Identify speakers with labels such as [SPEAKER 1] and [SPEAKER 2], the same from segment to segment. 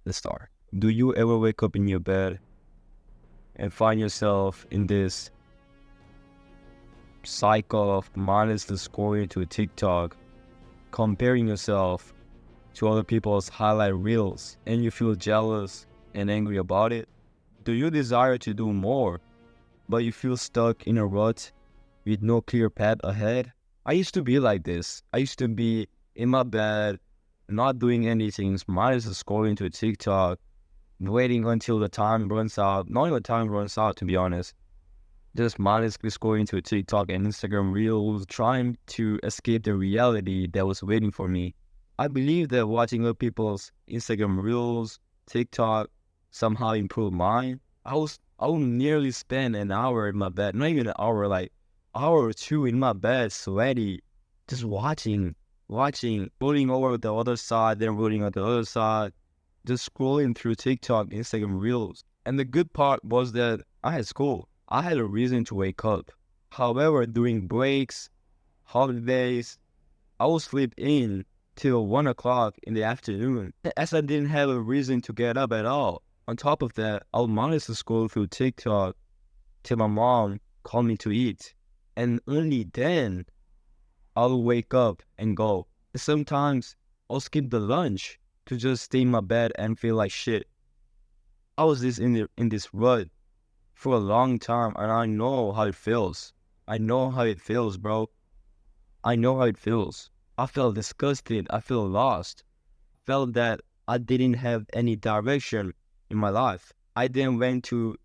[SPEAKER 1] Let's start. Do you ever wake up in your bed and find yourself in this cycle of mindlessly scrolling to TikTok, comparing yourself to other people's highlight reels, and you feel jealous and angry about it? Do you desire to do more, but you feel stuck in a rut with no clear path ahead? I used to be like this. I used to be in my bed, not doing anything, mindlessly scrolling to TikTok, waiting until the time runs out. Not even the time runs out, to be honest. Just mindlessly scrolling to TikTok and Instagram Reels, trying to escape the reality that was waiting for me. I believe that watching other people's Instagram Reels, TikTok, somehow improved mine. I would nearly spend an hour in my bed, not even an hour, like hour or two in my bed, sweaty, just watching, rolling over the other side, then rolling on the other side, just scrolling through TikTok, Instagram Reels. And the good part was that I had school. I had a reason to wake up. However, during breaks, holidays, I would sleep in till 1 o'clock in the afternoon, as I didn't have a reason to get up at all. On top of that, I would manage to scroll through TikTok till my mom called me to eat. And only then I'll wake up and go. Sometimes I'll skip the lunch to just stay in my bed and feel like shit. I was in this rut for a long time, and I know how it feels. I know how it feels, bro. I know how it feels. I felt disgusted. I felt lost. Felt that I didn't have any direction in my life. I then went to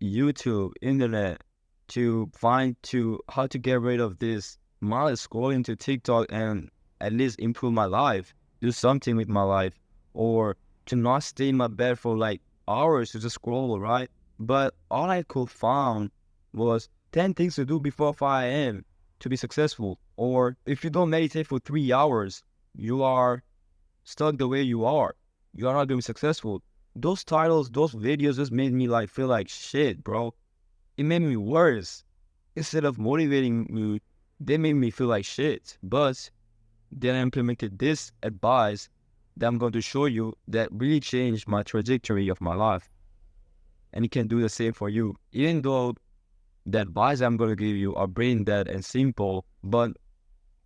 [SPEAKER 1] YouTube, internet to find to how to get rid of this mindless scrolling to TikTok and at least improve my life, do something with my life, or to not stay in my bed for like hours to just scroll, right? But all I could find was 10 things to do before 5 a.m. to be successful. Or if you don't meditate for 3 hours, you are stuck the way you are. You are not going to be successful. Those titles, those videos just made me like feel like shit, bro. It made me worse. Instead of motivating me, they made me feel like shit. But then I implemented this advice that I'm going to show you that really changed my trajectory of my life. And it can do the same for you. Even though the advice I'm going to give you are brain dead and simple, but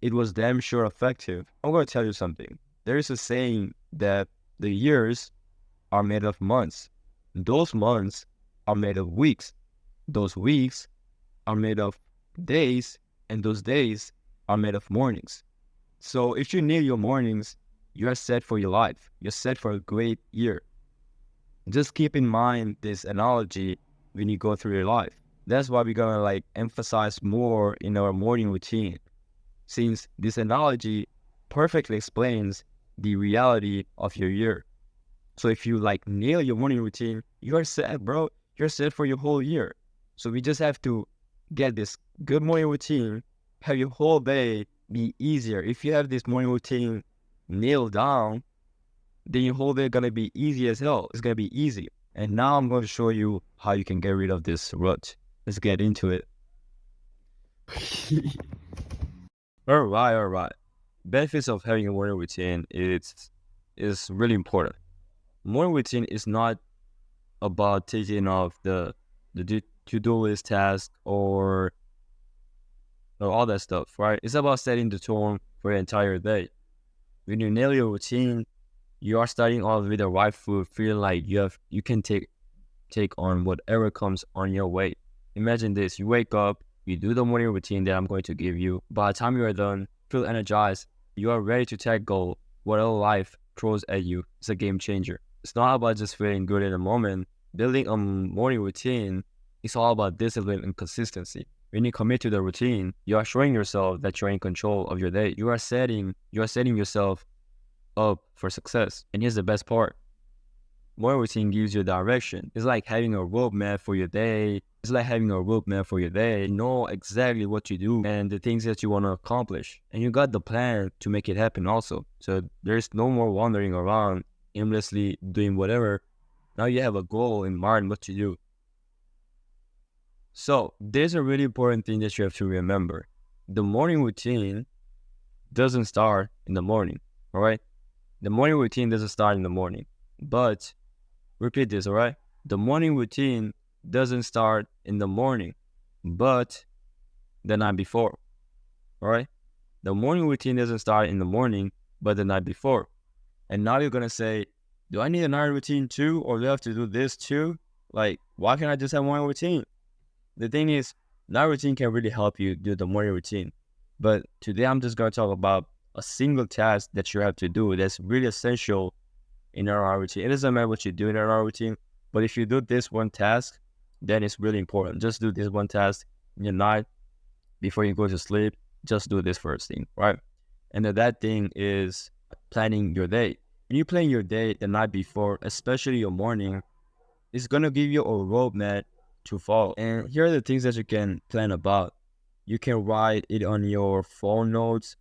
[SPEAKER 1] it was damn sure effective. I'm going to tell you something. There is a saying that the years are made of months. Those months are made of weeks. Those weeks are made of days, and those days are made of mornings. So if you nail your mornings, you are set for your life. You're set for a great year. Just keep in mind this analogy when you go through your life. That's why we're gonna like emphasize more in our morning routine, since this analogy perfectly explains the reality of your year. So if you like nail your morning routine, you're set, bro. You're set for your whole year. So we just have to get this good morning routine, have your whole day be easier. If you have this morning routine nailed down, then your whole day gonna be easy as hell. It's gonna be easy. And now I'm going to show you how you can get rid of this rut. Let's get into it. All right. Benefits of having a morning routine is really important. Morning routine is not about taking off the to-do list task or all that stuff, right? It's about setting the tone for your entire day. When you nail your routine, you are starting off with the right foot, feeling like you can take on whatever comes on your way. Imagine this: you wake up, you do the morning routine that I'm going to give you. By the time you are done, feel energized, you are ready to tackle whatever life throws at you. It's a game changer. It's not about just feeling good in the moment. Building a morning routine is all about discipline and consistency. When you commit to the routine, you are showing yourself that you're in control of your day. You are setting yourself up for success. And here's the best part. Morning routine gives you direction. It's like having a roadmap for your day. You know exactly what to do and the things that you want to accomplish. And you got the plan to make it happen also. So there's no more wandering around, aimlessly doing whatever. Now you have a goal in mind what to do. So there's a really important thing that you have to remember. The morning routine doesn't start in the morning, all right? The morning routine doesn't start in the morning, but Repeat this, all right? The morning routine doesn't start in the morning, but the night before, all right? The morning routine doesn't start in the morning, but the night before. And now you're gonna say, do I need a night routine too, or do I have to do this too? Like, why can't I just have one routine? The thing is, night routine can really help you do the morning routine. But today I'm just gonna talk about a single task that you have to do that's really essential in our routine. It doesn't matter what you do in our routine, but if you do this one task, then it's really important. Just do this one task in your night before you go to sleep. Just do this first thing, right? And that thing is planning your day. When you plan your day the night before, especially your morning, it's gonna give you a roadmap to follow. And here are the things that you can plan about. You can write it on your phone notes,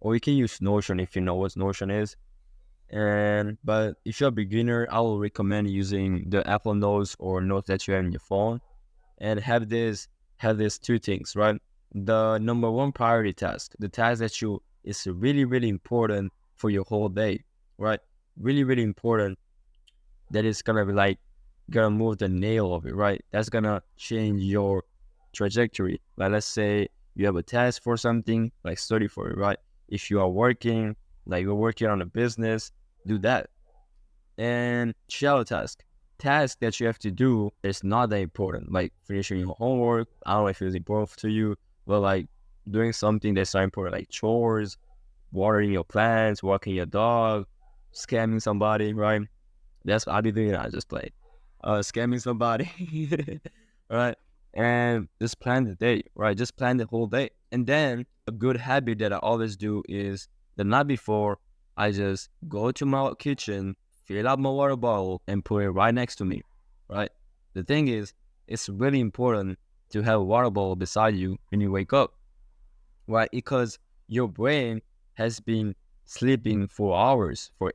[SPEAKER 1] or you can use Notion if you know what Notion is. But if you're a beginner, I will recommend using the Apple Notes or notes that you have in your phone, and have these two things, right? The number one priority task, the task that you is really, really important for your whole day, right? Really, really important, that is gonna be like gonna move the nail of it, right? That's gonna change your trajectory. Like, let's say you have a task for something, like study for it, right? If you are working, like you're working on a business, do that. And shallow task that you have to do is not that important, like finishing your homework. I don't know if it's important to you, but like doing something that's not important, like chores, watering your plants, walking your dog, scamming somebody, right? That's what I'll be doing. I just play, scamming somebody, right? And just plan the day, right? Just plan the whole day. And then a good habit that I always do is the night before, I just go to my kitchen, fill up my water bottle, and put it right next to me, right? The thing is, it's really important to have a water bottle beside you when you wake up, right? Because your brain has been sleeping for hours, for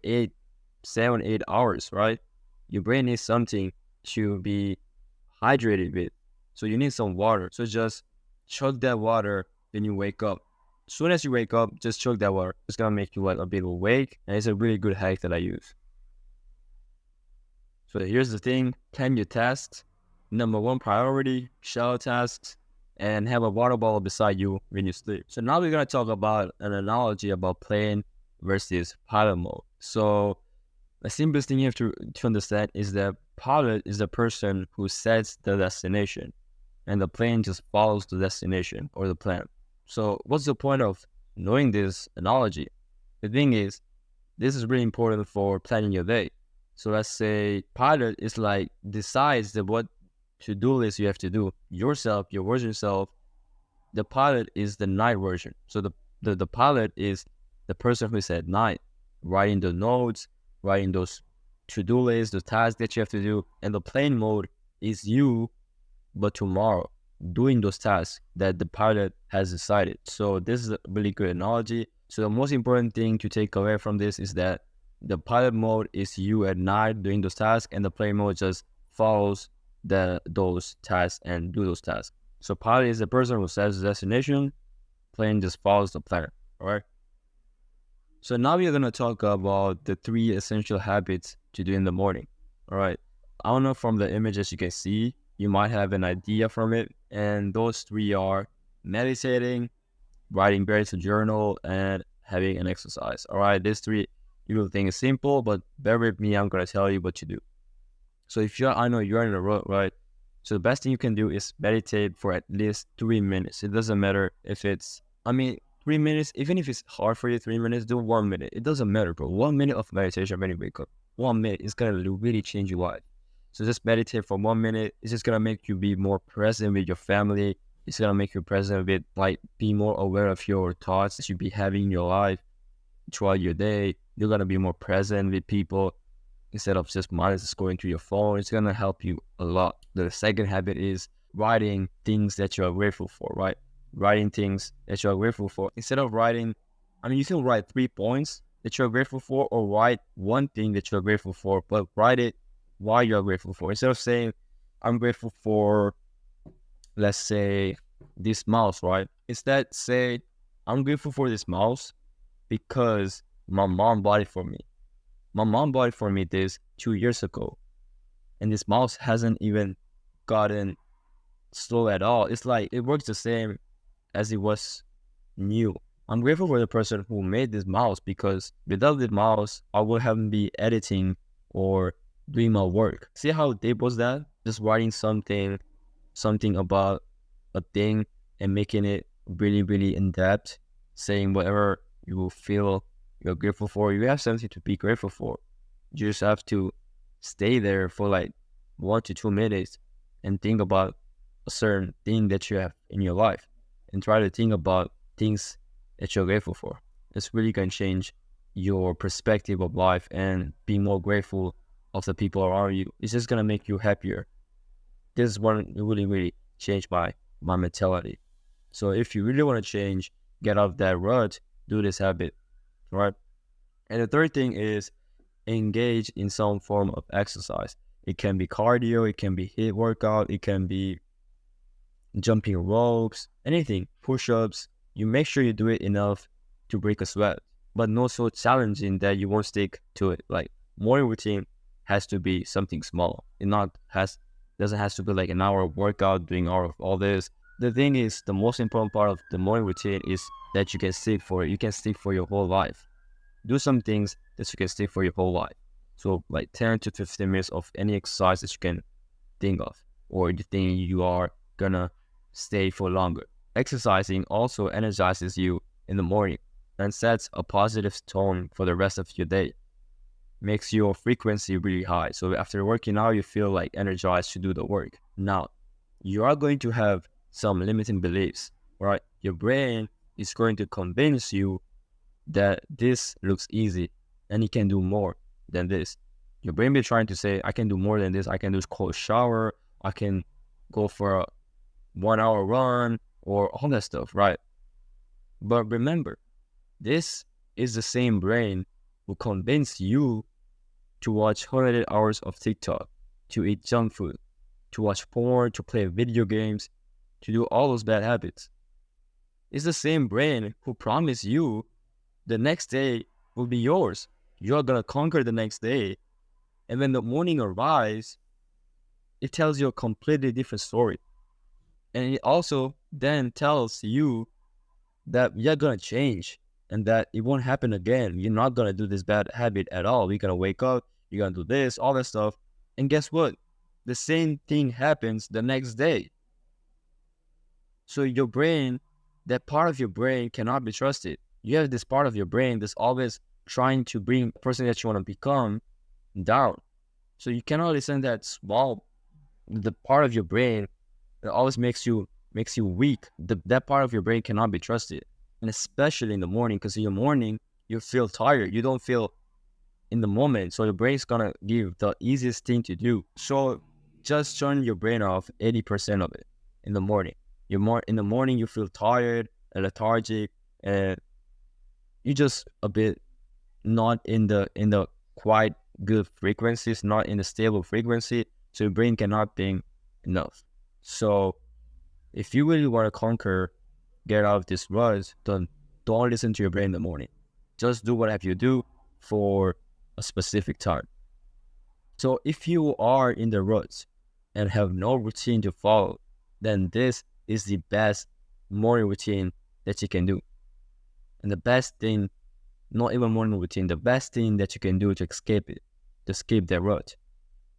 [SPEAKER 1] 7, 8 hours, right? Your brain needs something to be hydrated with. So you need some water. So just chug that water when you wake up. As soon as you wake up, just chug that water. It's gonna make you like a bit awake, and it's a really good hack that I use. So here's the thing: plan your tasks. Number one priority, shallow tasks, and have a water bottle beside you when you sleep. So now we're gonna talk about an analogy about plane versus pilot mode. So the simplest thing you have to understand is that pilot is the person who sets the destination, and the plane just follows the destination or the plan. So what's the point of knowing this analogy? The thing is, this is really important for planning your day. So let's say pilot is like decides that what to-do list you have to do yourself, your version self. The pilot is the night version. So the pilot is the person who is at night, writing the notes, writing those to-do lists, the tasks that you have to do. And the plane mode is you, but tomorrow, doing those tasks that the pilot has decided. So this is a really good analogy. So the most important thing to take away from this is that the pilot mode is you at night doing those tasks, and the plane mode just follows those tasks and do those tasks. So pilot is the person who sets the destination, plane just follows the plan, all right? So now we're going to talk about the 3 essential habits to do in the morning, all right? I don't know, from the images you can see, you might have an idea from it. And those 3 are meditating, writing gratitude journal, and having an exercise, all right? These 3, you will think is simple, but bear with me, I'm going to tell you what to do. So I know you're in a road, right? So the best thing you can do is meditate for at least 3 minutes. It doesn't matter if 3 minutes, even if it's hard for you, 3 minutes, do 1 minute. It doesn't matter, bro. 1 minute of meditation when you wake up. 1 minute is going to really change your life. So just meditate for 1 minute. It's just going to make you be more present with your family. It's going to make you present with, like, be more aware of your thoughts that you be having in your life throughout your day. You're going to be more present with people instead of just mindlessly going through your phone. It's going to help you a lot. The second habit is writing things that you are grateful for, right? Writing things that you are grateful for. Instead of writing, you can write 3 points that you're grateful for, or write one thing that you're grateful for, but write it why you're grateful for. Instead of saying, I'm grateful for, let's say, this mouse, right? Instead, say, I'm grateful for this mouse because my mom bought it for me. My mom bought it for me this 2 years ago. and this mouse hasn't even gotten slow at all. It's like it works the same as it was new. I'm grateful for the person who made this mouse, because without the mouse, I would haven't be editing or doing my work. See how deep was that? Just writing something about a thing and making it really, really in depth, saying whatever you feel you're grateful for. You have something to be grateful for. You just have to stay there for like 1 to 2 minutes and think about a certain thing that you have in your life, and try to think about things that you're grateful for. It's really going to change your perspective of life and be more grateful of the people around you. It's just going to make you happier. This is one really, really changed my mentality. So if you really want to change, get out of that rut, do this habit, right? And the third thing is engage in some form of exercise. It can be cardio, it can be HIIT workout, it can be jumping ropes, anything, push-ups. You make sure you do it enough to break a sweat, but not so challenging that you won't stick to it. Like morning routine has to be something small. It not has doesn't have to be like an hour of workout, doing hour of all this. The thing is, the most important part of the morning routine is that you can stick for it. You can stick for your whole life. Do some things that you can stick for your whole life. So like 10 to 15 minutes of any exercise that you can think of, or the thing you are gonna stay for longer. Exercising also energizes you in the morning and sets a positive tone for the rest of your day. Makes your frequency really high. So after working out, you feel like energized to do the work. Now, you are going to have some limiting beliefs, right? Your brain is going to convince you that this looks easy and you can do more than this. Your brain be trying to say, I can do more than this. I can do a cold shower. I can go for a 1 hour run or all that stuff, right? But remember, this is the same brain who convinced you to watch 100 hours of TikTok, to eat junk food, to watch porn, to play video games, to do all those bad habits. It's the same brain who promised you the next day will be yours. You're gonna conquer the next day. And when the morning arrives, it tells you a completely different story. And it also then tells you that you're gonna change and that it won't happen again. You're not gonna do this bad habit at all. You're gonna wake up, you're gonna do this, all that stuff. And guess what? The same thing happens the next day. So your brain, that part of your brain cannot be trusted. You have this part of your brain that's always trying to bring the person that you want to become down. So you cannot listen to that the part of your brain that always makes you weak. That part of your brain cannot be trusted. And especially in the morning, because in the morning, you feel tired. You don't feel in the moment. So your brain's gonna give the easiest thing to do. So just turn your brain off 80% of it in the morning. In the morning, you feel tired and lethargic, and you just a bit not in the quite good frequencies, not in the stable frequency. So your brain cannot think enough. So if you really want to conquer, get out of this rut, don't listen to your brain in the morning. Just do whatever you do for a specific time. So if you are in the rut and have no routine to follow, then this is the best morning routine that you can do. And the best thing, not even morning routine, the best thing that you can do to escape that rut.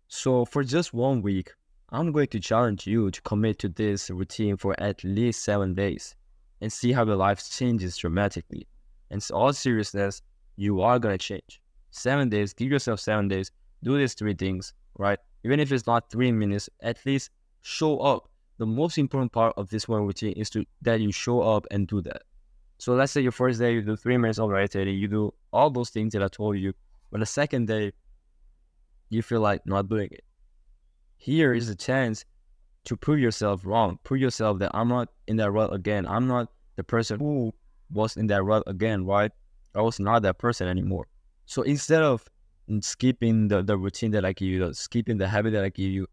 [SPEAKER 1] So for just 1 week, I'm going to challenge you to commit to this routine for at least 7 days and see how your life changes dramatically. And in all seriousness, you are going to change. 7 days, give yourself 7 days, do these 3 things, right? Even if it's not 3 minutes, at least show up. The most important part of this one routine is that you show up and do that. So let's say your first day, you do 3 minutes of meditating, you do all those things that I told you. But the second day, you feel like not doing it. Here is a chance to prove yourself wrong. Prove yourself that I'm not in that rut again. I'm not the person who was in that rut again, right? I was not that person anymore. So instead of skipping the routine that I give you, skipping the habit that I give you,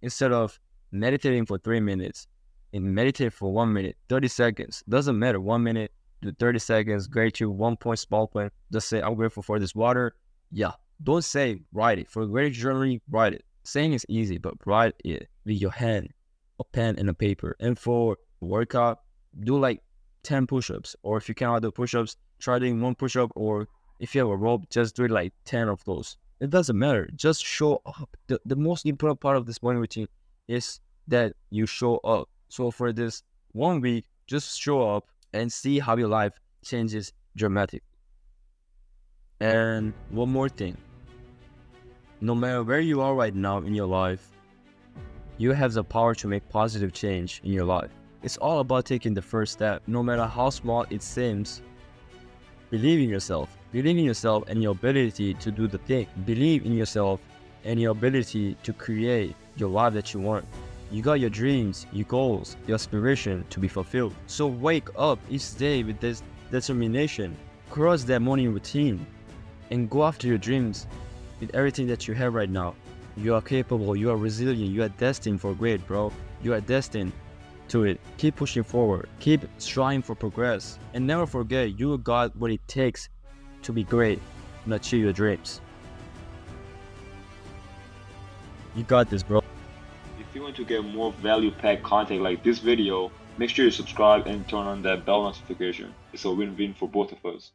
[SPEAKER 1] instead of meditating for 3 minutes, and meditate for 1 minute, 30 seconds. Doesn't matter, 1 minute to 30 seconds, gratitude, 1 point, small point. Just say, I'm grateful for this water. Yeah, don't say, write it. For gratitude journaling, write it. Saying is easy, but write it with your hand, a pen and a paper. And for workout, do like 10 push-ups. Or if you cannot do push-ups, try doing 1 push-up. Or if you have a rope, just do it like 10 of those. It doesn't matter. Just show up. The most important part of this morning routine is that you show up. So for this 1 week, just show up and see how your life changes dramatically. And one more thing. No matter where you are right now in your life, you have the power to make positive change in your life. It's all about taking the first step, no matter how small it seems. Believe in yourself. Believe in yourself and your ability to do the thing. Believe in yourself and your ability to create your life that you want. You got your dreams, your goals, your aspiration to be fulfilled. So wake up each day with this determination. Cross that morning routine and go after your dreams with everything that you have right now. You are capable, you are resilient, you are destined for great, bro. You are destined to it. Keep pushing forward, keep striving for progress, and never forget you got what it takes to be great and achieve your dreams. You got this, bro.
[SPEAKER 2] If you want to get more value-packed content like this video, make sure you subscribe and turn on that bell notification. It's a win-win for both of us.